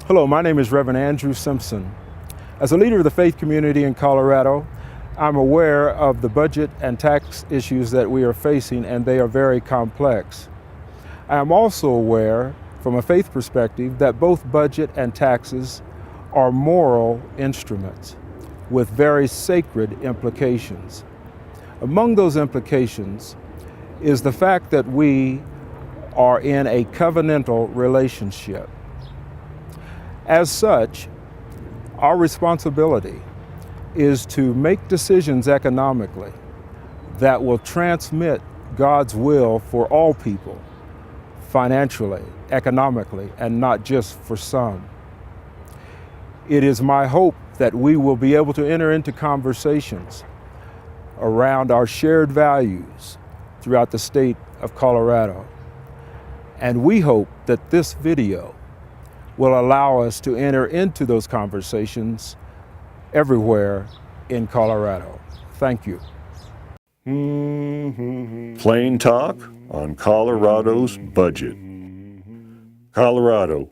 Hello, my name is Reverend Andrew Simpson. As a leader of the faith community in Colorado, I'm aware of the budget and tax issues that we are facing, and they are very complex. I am also aware, from a faith perspective, that both budget and taxes are moral instruments with very sacred implications. Among those implications is the fact that we are in a covenantal relationship. As such, our responsibility is to make decisions economically that will transmit God's will for all people, financially, economically, and not just for some. It is my hope that we will be able to enter into conversations around our shared values throughout the state of Colorado. And we hope that this video will allow us to enter into those conversations everywhere in Colorado. Thank you. Plain talk on Colorado's budget. Colorado,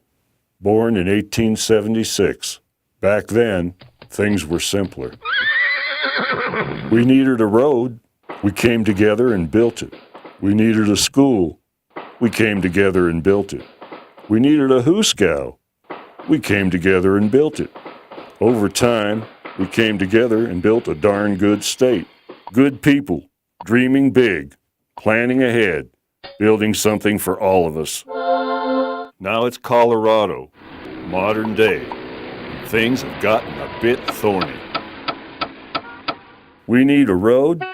born in 1876. Back then, things were simpler. We needed a road. We came together and built it. We needed a school. We came together and built it. We needed a hooskow. We came together and built it. Over time, we came together and built a darn good state. Good people, dreaming big, planning ahead, building something for all of us. Now it's Colorado, modern day. Things have gotten a bit thorny. We need a road.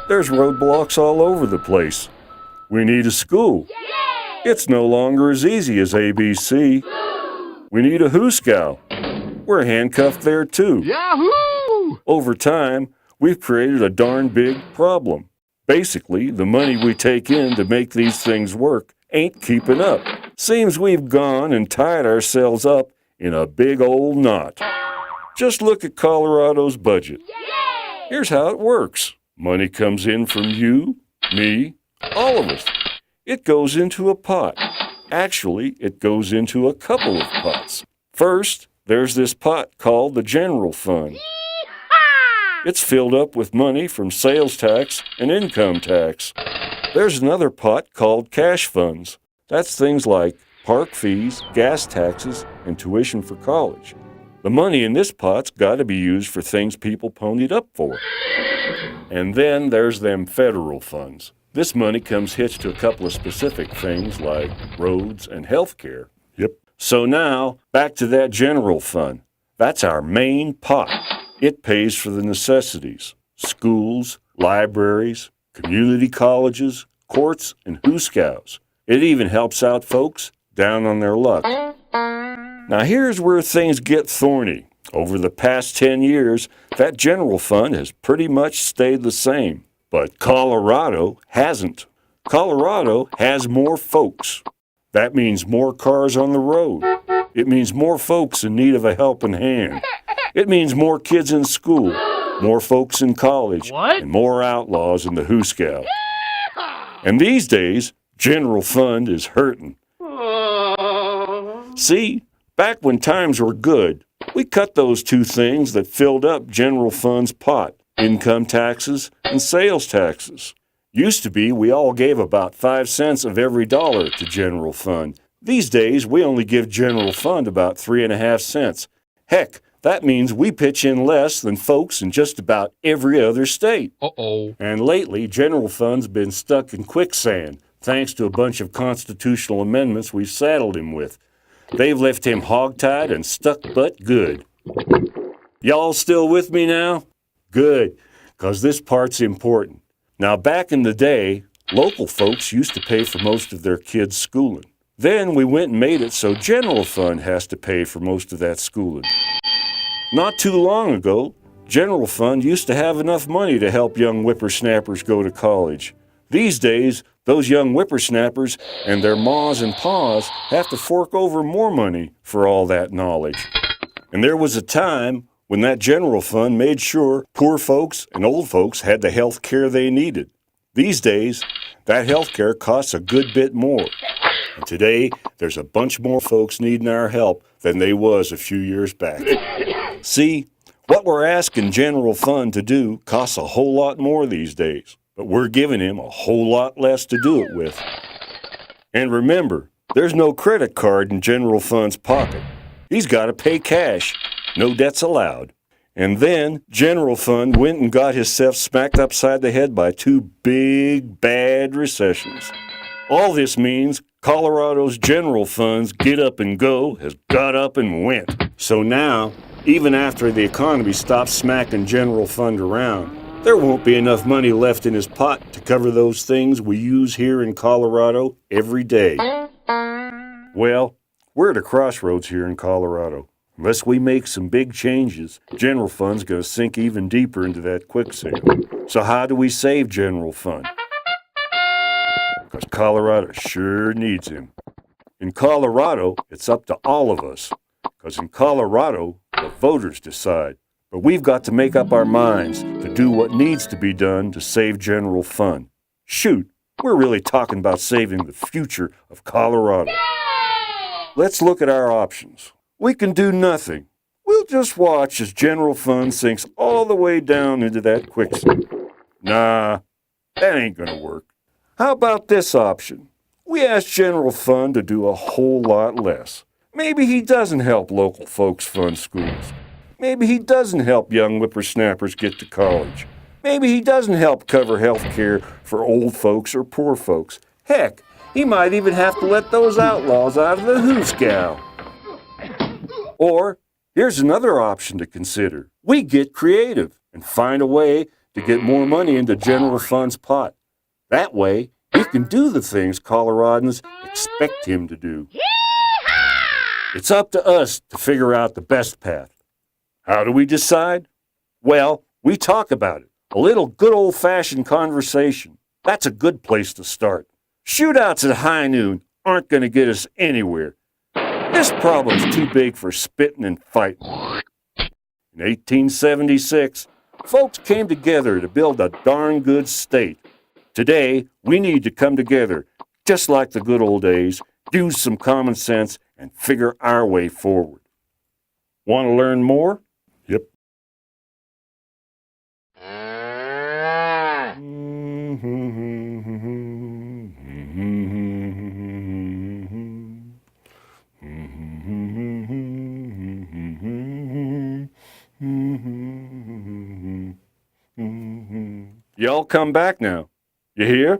There's roadblocks all over the place. We need a school. It's no longer as easy as ABC. We need a hooskow. We're handcuffed there too. Yahoo! Over time, we've created a darn big problem. Basically, the money we take in to make these things work ain't keeping up. Seems we've gone and tied ourselves up in a big old knot. Just look at Colorado's budget. Here's how it works. Money comes in from you, me, all of us. It goes into a pot. Actually, it goes into a couple of pots. First, there's this pot called the general fund. It's filled up with money from sales tax and income tax. There's another pot called cash funds. That's things like park fees, gas taxes, and tuition for college. The money in this pot's got to be used for things people ponied up for. And then there's them federal funds. This money comes hitched to a couple of specific things like roads and health care. Yep. So now, back to that general fund. That's our main pot. It pays for the necessities: schools, libraries, community colleges, courts, and hooskows. It even helps out folks down on their luck. Now here's where things get thorny. Over the past 10 years, that general fund has pretty much stayed the same. But Colorado hasn't. Colorado has more folks. That means more cars on the road. It means more folks in need of a helping hand. It means more kids in school, more folks in college, and more outlaws in the hooskow. And these days, general fund is hurting. See, back when times were good, we cut those two things that filled up general fund's pot: income taxes and sales taxes. Used to be we all gave about 5 cents of every dollar to general fund. These days we only give general fund about 3.5 cents. Heck, that means we pitch in less than folks in just about every other state. And lately, general fund's been stuck in quicksand, thanks to a bunch of constitutional amendments we've saddled him with. They've left him hogtied and stuck but good. Y'all still with me now? Good, 'cause this part's important. Now, back in the day, local folks used to pay for most of their kids' schooling. Then we went and made it so general fund has to pay for most of that schooling. Not too long ago, general fund used to have enough money to help young whippersnappers go to college. These days, those young whippersnappers and their maws and paws have to fork over more money for all that knowledge. And there was a time when that general fund made sure poor folks and old folks had the health care they needed. These days, that health care costs a good bit more. And today, there's a bunch more folks needing our help than they was a few years back. See, what we're asking General Fund to do costs a whole lot more these days, but we're giving him a whole lot less to do it with. And remember, there's no credit card in General Fund's pocket. He's got to pay cash. No debts allowed. And then General Fund went and got himself smacked upside the head by 2 big, bad recessions. All this means Colorado's General Fund's get up and go has got up and went. So now, even after the economy stops smacking General Fund around, there won't be enough money left in his pot to cover those things we use here in Colorado every day. Well, we're at a crossroads here in Colorado. Unless we make some big changes, General Fund's going to sink even deeper into that quicksand. So how do we save General Fund? Because Colorado sure needs him. In Colorado, it's up to all of us. Because in Colorado, the voters decide. But we've got to make up our minds to do what needs to be done to save General Fund. Shoot, we're really talking about saving the future of Colorado. Let's look at our options. We can do nothing. We'll just watch as General Fund sinks all the way down into that quicksand. Nah, that ain't gonna work. How about this option? We ask General Fund to do a whole lot less. Maybe he doesn't help local folks fund schools. Maybe he doesn't help young whippersnappers get to college. Maybe he doesn't help cover health care for old folks or poor folks. Heck, he might even have to let those outlaws out of the hoosgow. Or, here's another option to consider. We get creative and find a way to get more money into General Fund's pot. That way, he can do the things Coloradans expect him to do. It's up to us to figure out the best path. How do we decide? Well, we talk about it. A little good old-fashioned conversation. That's a good place to start. Shootouts at high noon aren't going to get us anywhere. This problem's too big for spitting and fighting. In 1876, folks came together to build a darn good state. Today, we need to come together, just like the good old days, use some common sense, and figure our way forward. Want to learn more? Yep. Y'all come back now. You hear?